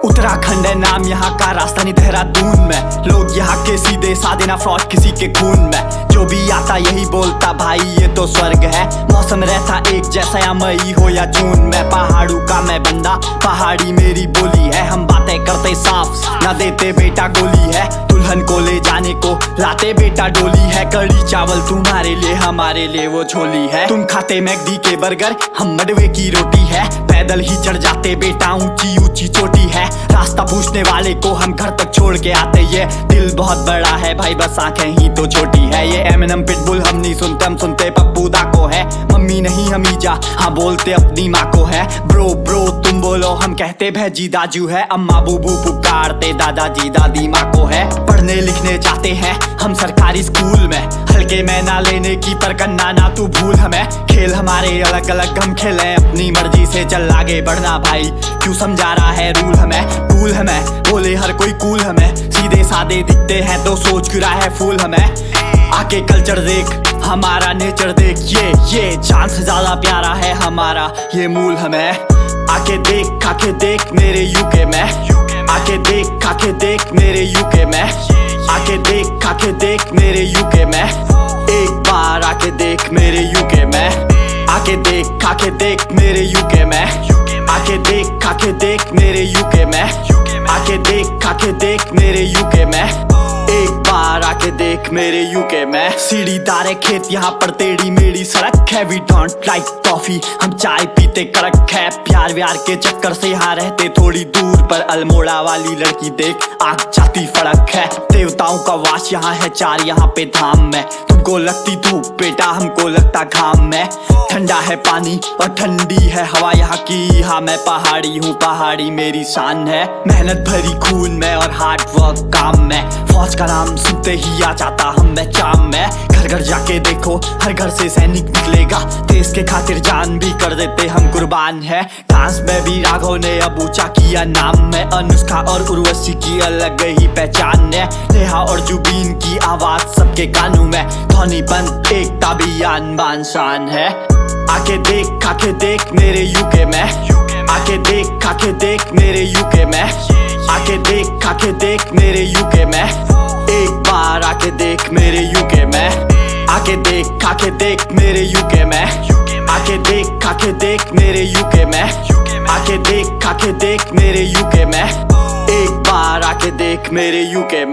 उत्तराखंड है नाम यहाँ का, राजधानी देहरादून में। लोग यहाँ के सीधे साधे ना फ्रॉड किसी के खून में। जो भी आता यही बोलता भाई ये तो स्वर्ग है। मौसम रहता एक जैसा या मई हो या जून में। पहाड़ों का मैं बंदा, पहाड़ी मेरी बोली है। हम बातें करते साफ ना देते बेटा गोली है। दुल्हन को ले जाने को लाते बेटा डोली है। कड़ी चावल तुम्हारे लिए हमारे लिए वो झोली है। तुम खाते मैगडी के बर्गर, हम मडवे की रोटी है। पैदल ही चढ़ जाते बेटा ऊंची ऊंची चोटी है। रास्ता पूछने वाले को हम घर तक छोड़ के आते। ये दिल बहुत बड़ा है भाई, बस आंखें ही तो छोटी है। ये एमिनम पिटबुल हम नहीं सुनते, हम सुनते पप्पू दा को है। मम्मी नहीं हमीजा, हाँ बोलते अपनी माँ को है। ब्रो ब्रो तुम बोलो, हम कहते भैजी दाजू है। अम्मा बूबू पुकारते दादाजी दादी माँ को है। पढ़ने लिखने जाते हैं हम सरकारी स्कूल में। हल्के में ना लेने की पर कन्ना ना तू भूल हमें। खेल हमारे अलग अलग, हम खेलें अपनी मर्जी से। चल आगे बढ़ना भाई, क्यों समझा रहा है रूल हमें। कूल हमें बोले हर कोई कूल हमें। सीधे साधे दिखते हैं तो सोच क्यों रहा है फूल हमें। आके कल्चर देख, हमारा नेचर देख। ये जान से ज्यादा प्यारा है हमारा ये मूल हमें। आके देख खाके देख मेरे यूके में। आके देख खाके देख मेरे यूके में। आके देख खाके देख मेरे यूके में। एक बार आके देख मेरे यूके में। आके देख खाके देख मेरे यूके में। आके देख खाके देख मेरे यूके में। आके देख खाके देख मेरे यूके में। एक बार आके देख मेरे यूके में। सीढ़ीदार खेत यहाँ पर टेढ़ी मेढ़ी सड़क है। वी डोंट लाइक कॉफी, हम चाय पीते कड़क है। प्यार व्यार के चक्कर से यहाँ रहते थोड़ी दूर पर। अल्मोड़ा वाली लड़की देख आग जाती फड़क है। देवताओं का वास यहाँ है चार यहाँ पे धाम में। तुमको लगती धूप बेटा, हमको लगता घाम में। ठंडा है पानी और ठंडी है हवा यहाँ की। हाँ मैं पहाड़ी हूँ, पहाड़ी मेरी शान है। मेहनत भरी खून में और हार्ड वर्क काम में। फौज का नाम सुनते ही आ जाता हम में चाम में। घर घर जाके देखो हर घर से सैनिक निकलेगा। देश के खातिर जान भी कर देते हम कुर्बान है। डांस में भी राघव ने अब ऊंचा किया नाम में। अनुष्का और उर्वशी की अलग ही पहचान है। नेहा और जुबीन की आवाज सबके कानों में। ध्वनि बंद एकता भी आन बान शान है। आके देख खाके देख मेरे यूके में। आके देख खाके देख मेरे यूके में। आके देख खाके देख मेरे यूके में। एक बार आके देख मेरे यूके में। आके देख खाके देख मेरे यूके में। आके देख खाके देख मेरे यूके में। आके देख खाके देख मेरे यूके में। एक बार आके देख मेरे यूके में।